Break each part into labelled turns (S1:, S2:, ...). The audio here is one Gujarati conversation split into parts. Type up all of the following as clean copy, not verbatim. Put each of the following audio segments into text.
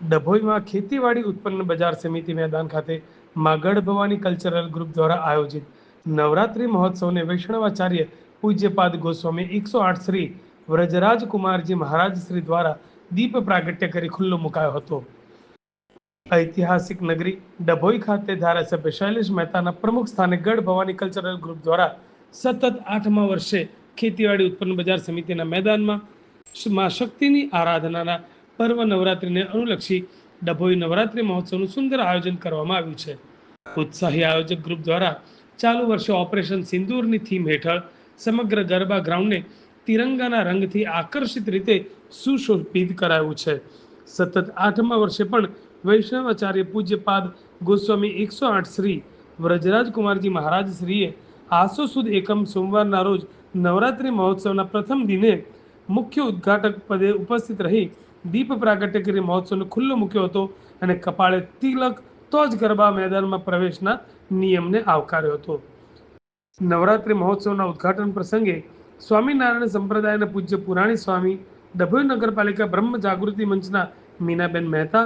S1: ડભોઈમાં ખેતીવાડી ઉત્પન્ન બજાર સમિતિ મેદાન ખાતે માગડ ભવાની કલ્ચરલ ગ્રુપ દ્વારા આયોજિત નવરાત્રિ મહોત્સવને વૈષ્ણવાચાર્ય પૂજ્યપાદ ગોસ્વામી 108 શ્રી વ્રજરાજ કુમારજી મહારાજ શ્રી દ્વારા દીપ પ્રાગટ્ય કરી ખુલ્લો મુકાયો હતો। ઐતિહાસિક નગરી ડભોઈ ખાતે ધારાસભ્ય શૈલેષ મહેતાના પ્રમુખ સ્થાને ગઢ ભવાની કલ્ચરલ ગ્રુપ દ્વારા સતત 8મા વર્ષે ખેતીવાડી ઉત્પન્ન બજાર સમિતિના મેદાનમાં માં શક્તિની આરાધનાના પર્વ નવરાત્રિને અનુલક્ષી ડભોઈ નવરાત્રિ મહોત્સવનું સુંદર આયોજન કરવામાં આવ્યું છે। ઉત્સાહી આયોજક ગ્રુપ દ્વારા ચાલુ વર્ષે ઓપરેશન સિંદૂરની થીમ હેઠળ સમગ્ર ગરબા ગ્રાઉન્ડને તિરંગાના રંગથી આકર્ષિત રીતે સુશોભિત કરાયું છે। સતત 8મા વર્ષે પણ વૈષ્ણવાચાર્ય પૂજ્યપાદ ગોસ્વામી 108 શ્રી વ્રજરાજ કુમારજી મહારાજ શ્રીએ આસો સુદ એકમ સોમવારના રોજ નવરાત્રિ મહોત્સવના પ્રથમ દિને મુખ્ય ઉદ્ઘાટક પદે ઉપસ્થિત રહી દીપ પ્રાગટ્ય કરી મહોત્સવને ખુલ્લો મૂક્યો હતો અને કપાળે તિલક તો જ ગરબા મેદાનમાં પ્રવેશના નિયમને આવકાર્યો હતો। નવરાત્રિ મહોત્સવના ઉદ્ઘાટન પ્રસંગે સ્વામિનારાયણ સંપ્રદાયના પૂજ્ય પુરાણી સ્વામી, ડભોઈ નગરપાલિકા બ્રહ્મ જાગૃતિ મંચના મીનાબેન મહેતા,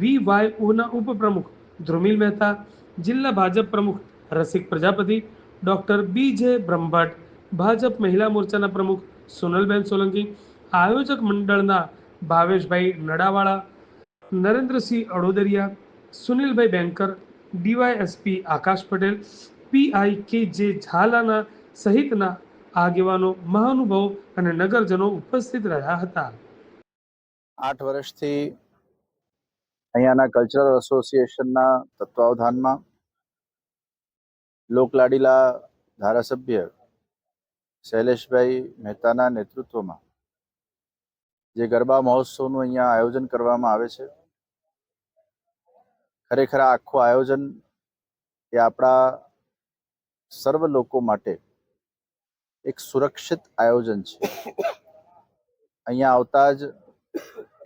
S1: VYOના ઉપપ્રમુખ ધ્રુમિલ મહેતા, જિલ્લા ભાજપ પ્રમુખ રસિક પ્રજાપતિ, ડોક્ટર BJ બ્રહ્મભટ્ટ, ભાજપ મહિલા મોરચાના પ્રમુખ સોનલબેન સોલંકી, આયોજક મંડળના ભાવેશભાઈ નડાવાળા, નરેન્દ્રસિંહ અડોદરિયા, સુનિલભાઈ બેંકર, DYSP આકાશ પટેલ, PIKJ ઝાલાના સહિતના આગેવાનો, મહાનુભાવો અને નગરજનો ઉપસ્થિત રહ્યા હતા।
S2: 8 વર્ષથી અહીંયાના કલ્ચરલ એસોસિએશનના તત્વાવધાનમાં લોકલાડીલા ધારાસભ્ય શૈલેષભાઈ મહેતાના નેતૃત્વમાં જે ગરબા મહોત્સવનું અહીંયા આયોજન કરવામાં આવે છે, ખરેખર આખું આયોજન એ આપણા સર્વ લોકો માટે એક સુરક્ષિત આયોજન છે। અહીંયા આવતા જ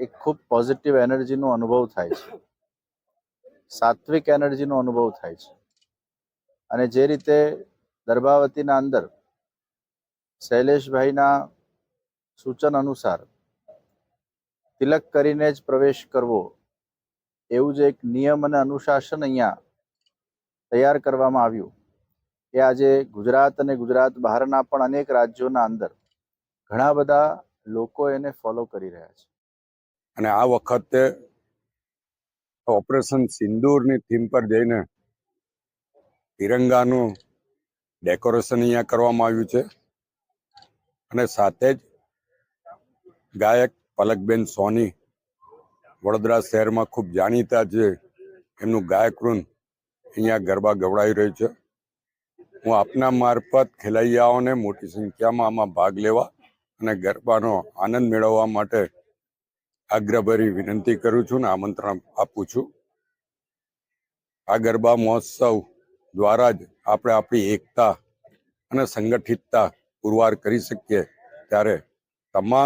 S2: એક ખૂબ પોઝિટિવ એનર્જીનો અનુભવ થાય છે, સાત્વિક એનર્જીનો અનુભવ થાય છે અને જે રીતે દર્ભાવતીના અંદર શૈલેષભાઈના સૂચન અનુસાર તિલક કરીને જ પ્રવેશ કરવો, એવું જે એક નિયમ અને અનુશાસન અહીંયા તૈયાર કરવામાં આવ્યું, એ આજે ગુજરાત અને ગુજરાત બહારના પણ અનેક રાજ્યોના અંદર ઘણા બધા લોકો એને ફોલો કરી રહ્યા છે।
S3: અને આ વખતે ઓપરેશન સિંદૂરની થીમ પર જઈને તિરંગાનું ડેકોરેશન અહીંયા કરવામાં આવ્યું છે અને સાથે જ ગાયક પલકબેન સોની, વડોદરા શહેરમાં ખૂબ જાણીતા છે, એમનું ગાયક વૃંદ અહીંયા ગરબા ગવડાવી રહ્યું છે। હું આપના મારફત ખેલૈયાઓને મોટી સંખ્યામાં આમાં ભાગ લેવા અને ગરબાનો આનંદ મેળવવા માટે આગ્રહભરી વિનંતી કરું છું અને આમંત્રણ આપું છું। આ ગરબા મહોત્સવ દ્વારા જ આપણે આપણી એકતા અને સંગઠિતતા પુરવાર કરી શકીએ, ત્યારે તમામ